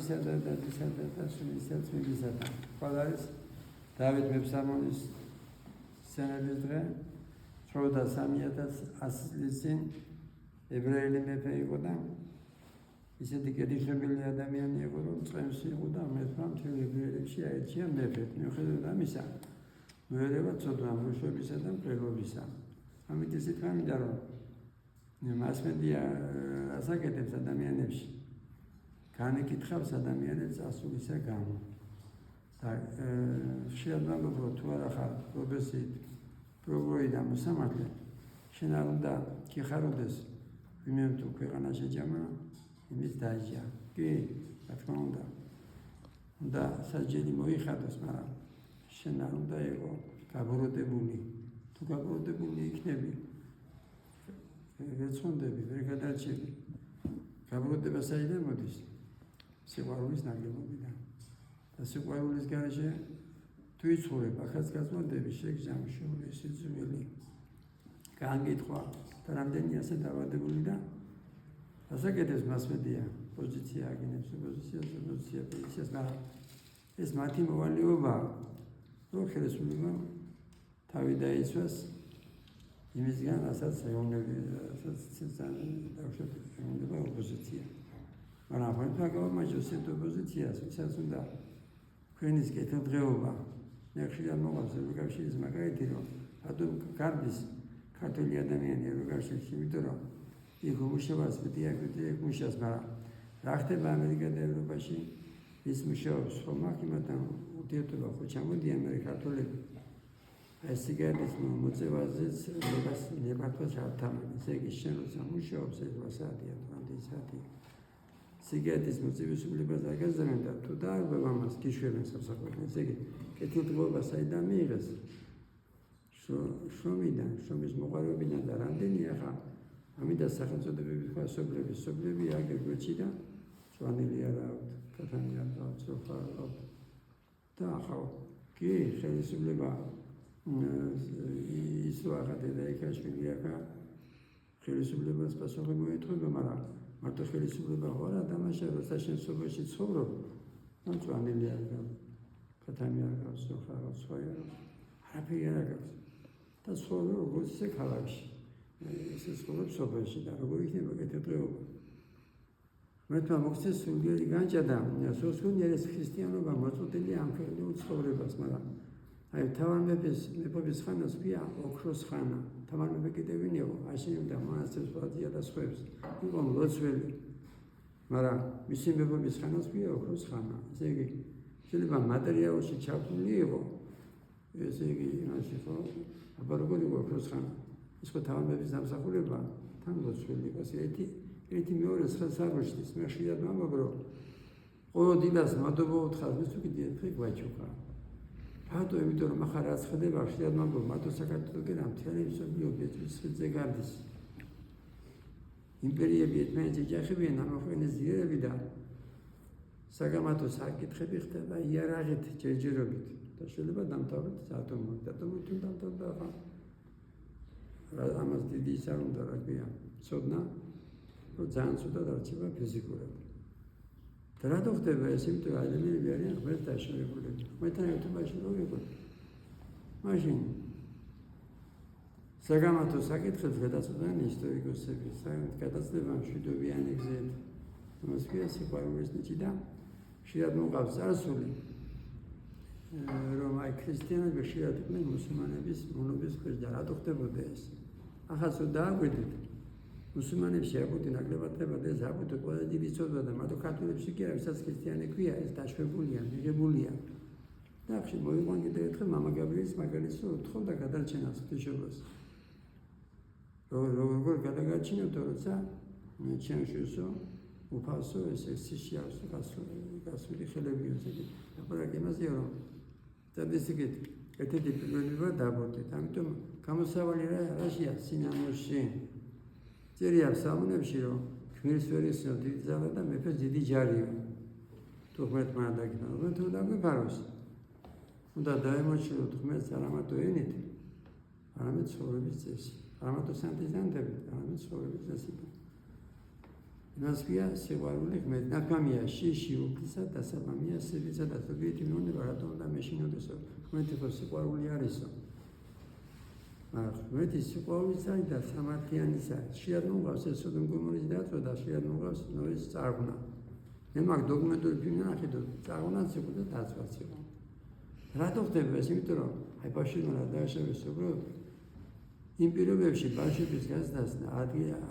Აბისა და დადისა და სულისა წმინდისათა. ყველა არის დავით მეფსამონის სცენების დღე. ცხოვდა 3100 წლის წინ ებრაელი მეფე იყო და ისეთი კეთილშობილი ადამიანი იყო, რომ წემს იყო და მეფემ მთელ ებრაელებში აერჩია მეფედ. მიუხედავად ამისა, მოერევა ცოდვა მუშებისა და მკვლელობისა. ამით ისეთ მინდა რომ მასმედია ასაკეთებს ადამიანებში, განეკითხავს ადამიანებს ასულისა გამო. და ხშირად მაგობრო თუ არა ხარ პროგრესით, პროგროი და მოსამართლე, შენ არ უნდა გიხაროდეს ვინმე თუ ქვეყანა შეჯამა, იმის დაიჯა. კი, რა თქმა უნდა. უნდა საჯელი მოიხადოს, მაგრამ შენ არ უნდა იყო გაბოროტებული. თუ გაბოროტებული იქნები, ვერ ცხონდები, ვერ გადარჩები. გაბოროტება საიდან მოდის? სიყვარულის ნაგლებობიდან. და სიყვარულის გარეშე თუ იცხოვრებ, ახალგაზრდები შეგზამ შეული სიძვილი. გაანგეთქვა და რამდენი ასე დავადებული და ასაკეთებს მასმედია პოზიცია აგინებს პოზიციას, მაგრამ ეს მათი მოვალეობა, რომ ხელისუფლება თავი დაიცვას იმისგან, რასაც ეუბნება ოპოზიცია. მაგრამ ახლა გავამაჯოს ეს ოპოზიციას, ვისაც უნდა ქვეყნის კეთილდღეობა. მე ხშირად მოყავს ევროკავშირის მაგალითი, რომ რატომ გარბის ქართული ადამიანი ევროკავშირში, იმიტომ რომ იქ მუშაობს მეტი მუშაობს, მაგრამ რა ხდება ამერიკა და ევროპაში ის მუშაობს ხომ აქ იმათთან ურთიერთობა ხო ჩამოდიან მე ქართველები ეს სიგარეტის მოწევაზეც როდას ნებართვას არ თამამი. ესე იგი შენ როცა მუშაობს ეს 8 საათია თუ რამდენი საათია სიგარეტის მოწევის უფლებას აგაზრდნენ და თუ დაარღვევ ამას გიშვებენ სამსახურში. ესე იგი კეთილდღეობა საიდან მიიღეს? შრომიდან, შრომის მოყარებიდან და რამდენი ახლა ამიტომ სახელმწიფოებრივი თქვა სოფლები აგერ გვეჭი და სვანილი არა აქვს, კათანი არ აქვს, სოფა არ აქვს. და ახლა კი ხელისუფლება ის ვაღადა და ეკაშვილი ახლა ხელისუფლებას პასუხი მოეთხოვება, მაგრამ მარტო ხელისუფლება ხო არა დამაშა როცა შენ სოფელში ცხოვრობ, ან სვანილი არ აქვს, კათანი არ აქვს, სოფა არ აქვს, სხვა არ აქვს, არაფერი არ აქვს. და ცხოვრობ როგორც ისე ქალაქში. ეს ცხოვრობს სოფელში და როგორ იქნება კეთილდღეობა. მეფემ მოხდეს სულიერი განჭადა, სოციალიზმის ქრისტიანობა მოწოდილია ამ ქვეყნის ცხოვრებას, მაგრამ აი თავარ მეფობის ხანას ქვია ოქროს ხანა. თავარ მეფე კიდევ ვინ იყო? აშენებდა მონასტერს, პლატია და სხვებს. იყო მლოცველი. მაგრამ მისი მეფობის ხანას ქვია ოქროს ხანა. ესე იგი შეიძლება მატერიალში ჩართული იყო. ესე იგი იმაში ხო, აბა როგორ იყო ოქროს ხანა? ის ხო თავამების დამსახურება თან ლოცველი იყო. ერთი მეორე ხელს არ მოშლის. მე ხშირად ვამბობ, რომ ყოველ დილას მადლობა უთხარ, მის თუ კიდე ერთხელ გვაჩუქა. რატო? იმიტომ რომ ახლა რაც ხდება, ხშირად ვამბობ, მადლობა საქართველოს და მთელი მსოფლიო ბეჭდვითზე გარდის. იმპერიები ერთმანეთს ეჯახებიან ამ ქვეყნის ძირები და საგამათო საკითხები ხდება იარაღით, ჯერჯერობით და შეიძლება დამთავრდეს ატომური. ატომური თუ დამთავრდა ახლა ამას დიდი ის არ უნდა რა ქვია, ცოდნა, რომ ძალიან ცუდად არჩება ფიზიკურად. და რატო ხდება ეს? იმიტომ რომ ადამიანები არიან ღმერთს დაშორებულები. ღმერთთან ერთობაში რო ვიყოთ, მაშინ საგამათო საკითხებს გადაწყვეტენ ისტორიკოსები, გადაწყვეტენ მშვიდობიანი გზით. ამას ქვია სიყვარულის ნიჭი და ხშირად მოყავს წარსული, რომ აი ქრისტიანები ხშირად იყვნენ მუსულმანების მონობის ქვეშ და რატო ხდებოდა ეს? ახაც რომ დააგვირდით, მუსულმანებში აბუთი ნაკლებად ხდებოდა ეს აბუთი ყველა დიდი ცოდვა და მარტო ქართველებში კი არა, ვისაც ქრისტიანი ქვია, ეს დაშვებულია, მიღებულია. და ხშირ მოიყვან კიდევ ერთხელ მამა გაბრიელის მაგალითს, რომ უთხოვდა გადარჩენას ღვთისმშობლოს. როგორ გადაგარჩინებთ, როცა ჩემშიოსო უფასო ეს სიშიავს გასული ხელები ოცები. ლაპარაკი იმაზეა, რომ სტატისტიკით ერთ-ერთი პირველი ვარ დაბორდით. ამიტომ გამოსავალი რაშია სინამოში. წერია სამუნებში, რომ ქმრის ვერისნო დიდი ძალა და მეფეს დიდი ჯარია. თუ ღმერთმა დაგიფარო, ღმერთო დაგვიფაროს. უნდა დაემოჩილოთ ღმერთს არა მარტო ენით, არამედ ცხოვრების წესი. არა მარტო სანტიზანტებით, არამედ ცხოვრების წესით. იმას ქვია სიყვარული ღმერთი. ნათქვამია შიში უფლისა დასაბამია სივრისა და თბილითი მეუნება რატომ და მეშინოდესო ღმერთი ხო სიყვარული არისო. ღმერთი სიყვარულისა და სამართლიანისა შეად მოყავს ეს სოდომ-გომორის დაწვა და შეად მოყავს ნოეს წარღვნა. მე მაგ დოკუმენტური ფილმი ნახე და წარღვნაც იყო და დაწვაც იყო. რატო ხდება ეს? იმიტომ რომ აი ბავშვებმა რა დააშავეს უბრალოდ იმ პირობებში ბავშვების გაზდას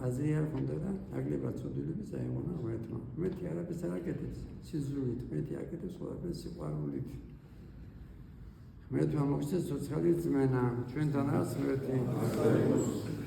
აზრი არ ჰქონდა და ნაკლებად ცოდვილები წაეღონა ღმერთმა. ღმერთი არაფერს არ აკეთებს სიზრუნით, ღმერთი აკეთებს ყველაფერს სიყვარულით. ღმერთმა მოგცეს ცოცხალი რწმენა, ჩვენთანაც ღმერთი.